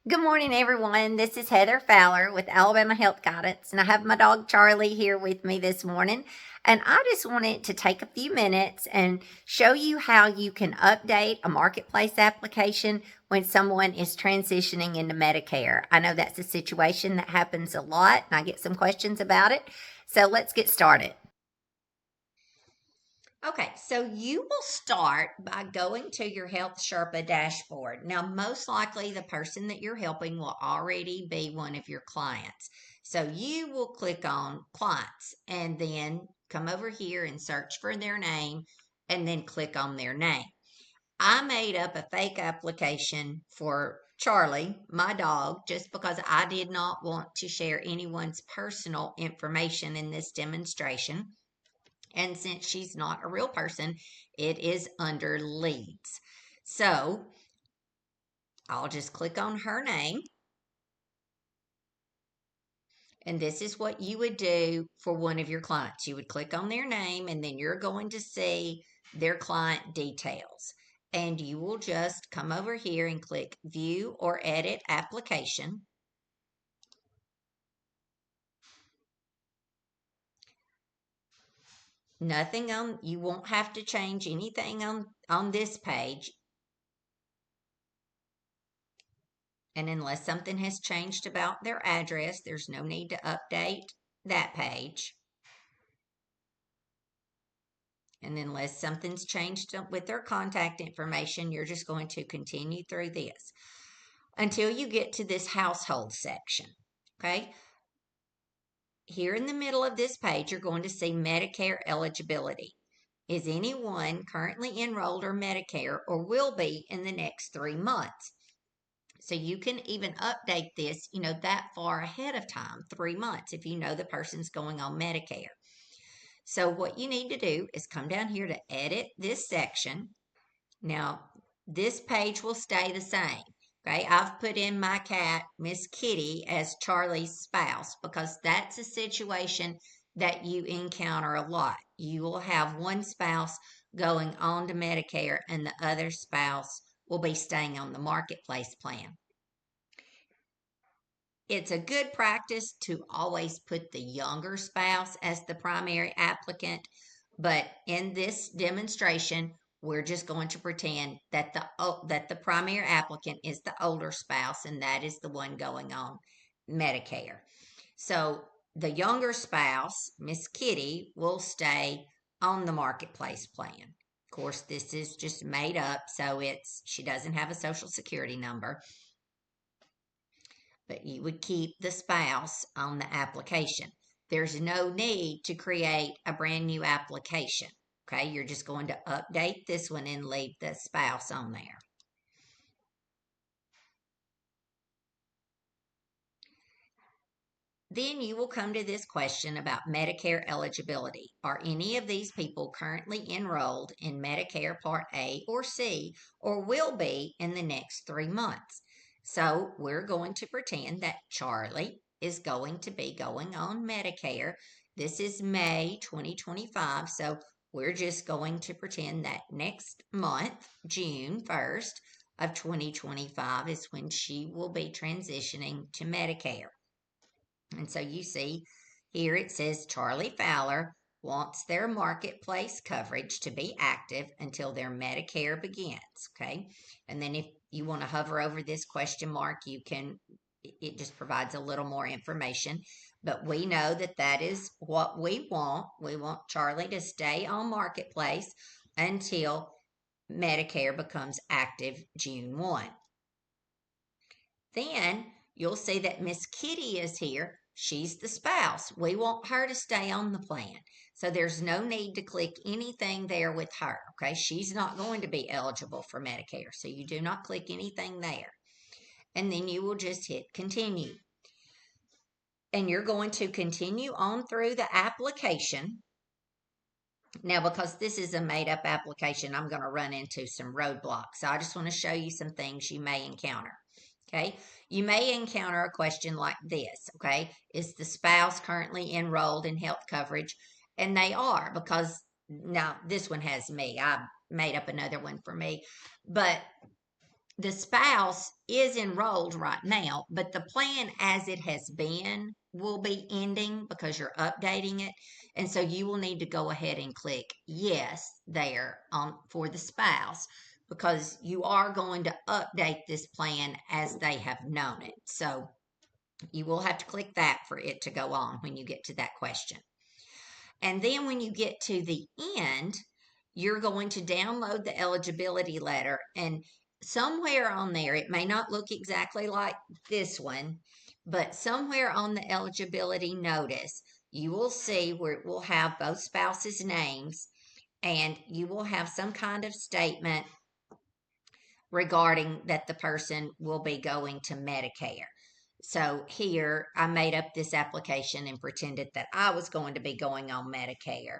Good morning, everyone. This is Heather Fowler with Alabama Health Guidance, and I have my dog Charlie here with me this morning. And I just wanted to take a few minutes and show you how you can update a marketplace application when someone is transitioning into Medicare. I know that's a situation that happens a lot, and I get some questions about it. So let's get started. Okay, so you will start by going to your Health Sherpa dashboard. Now, most likely the person that you're helping will already be one of your clients. So you will click on clients and then come over here and search for their name and then click on their name. I made up a fake application for Charlie, my dog, just because I did not want to share anyone's personal information in this demonstration. And since she's not a real person, it is under leads. So I'll just click on her name. And this is what you would do for one of your clients. You would click on their name and then you're going to see their client details. And you will just come over here and click View or Edit Application. Nothing on, you won't have to change anything on this page. And unless something has changed about their address, there's no need to update that page. And unless something's changed with their contact information, you're just going to continue through this until you get to this household section. Okay. Here in the middle of this page, you're going to see Medicare eligibility. Is anyone currently enrolled or Medicare or will be in the next 3 months? So you can even update this, that far ahead of time, 3 months, if you know the person's going on Medicare. So what you need to do is come down here to edit this section. Now, this page will stay the same. Okay, I've put in my cat, Miss Kitty, as Charlie's spouse because that's a situation that you encounter a lot. You will have one spouse going on to Medicare and the other spouse will be staying on the marketplace plan. It's a good practice to always put the younger spouse as the primary applicant, but in this demonstration, we're just going to pretend that the primary applicant is the older spouse and that is the one going on Medicare. So the younger spouse, Miss Kitty, will stay on the marketplace plan. Of course, this is just made up, so she doesn't have a social security number, but you would keep the spouse on the application. There's no need to create a brand new application. Okay, you're just going to update this one and leave the spouse on there. Then you will come to this question about Medicare eligibility. Are any of these people currently enrolled in Medicare Part A or C or will be in the next 3 months? So we're going to pretend that Charlie is going to be going on Medicare. This is May 2025, so we're just going to pretend that next month, June 1st of 2025, is when she will be transitioning to Medicare. And so you see here it says Charlee Fowler wants their marketplace coverage to be active until their Medicare begins. Okay. And then if you want to hover over this question mark, it just provides a little more information. But we know that that is what we want. We want Charlie to stay on marketplace until Medicare becomes active June 1. Then you'll see that Miss Kitty is here. She's the spouse. We want her to stay on the plan. So there's no need to click anything there with her. Okay. She's not going to be eligible for Medicare. So you do not click anything there. And then you will just hit continue. And you're going to continue on through the application. Now, because this is a made up application, I'm going to run into some roadblocks. So I just want to show you some things you may encounter. Okay. You may encounter a question like this. Okay. Is the spouse currently enrolled in health coverage? And they are, because now this one has me. I made up another one for me. But the spouse is enrolled right now, but the plan as it has been will be ending because you're updating it. And so you will need to go ahead and click yes there on for the spouse because you are going to update this plan as they have known it. So you will have to click that for it to go on when you get to that question. And then when you get to the end, you're going to download the eligibility letter. And somewhere on there, it may not look exactly like this one, but somewhere on the eligibility notice, you will see where it will have both spouses' names and you will have some kind of statement regarding that the person will be going to Medicare. So here I made up this application and pretended that I was going to be going on Medicare.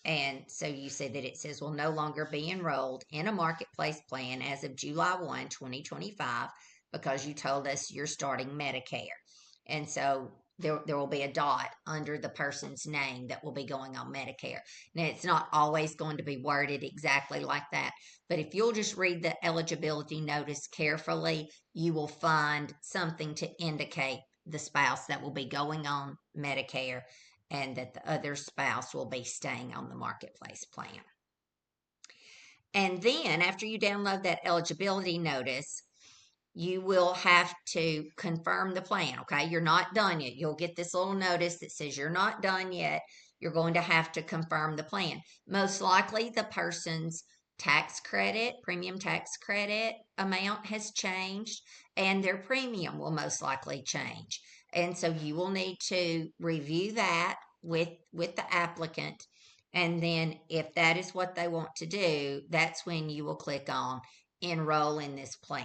And so you see that it says will no longer be enrolled in a marketplace plan as of July 1, 2025, because you told us you're starting Medicare. And so there will be a dot under the person's name that will be going on Medicare. Now, it's not always going to be worded exactly like that, but if you'll just read the eligibility notice carefully, you will find something to indicate the spouse that will be going on Medicare and that the other spouse will be staying on the marketplace plan. And then after you download that eligibility notice, you will have to confirm the plan. Okay, you're not done yet. You'll get this little notice that says you're not done yet. You're going to have to confirm the plan. Most likely, the person's tax credit, premium tax credit amount has changed, and their premium will most likely change. And so you will need to review that with the applicant. And then if that is what they want to do, that's when you will click on enroll in this plan.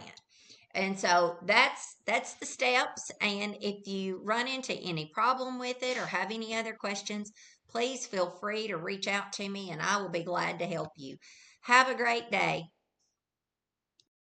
And so that's the steps. And if you run into any problem with it or have any other questions, please feel free to reach out to me and I will be glad to help you. Have a great day.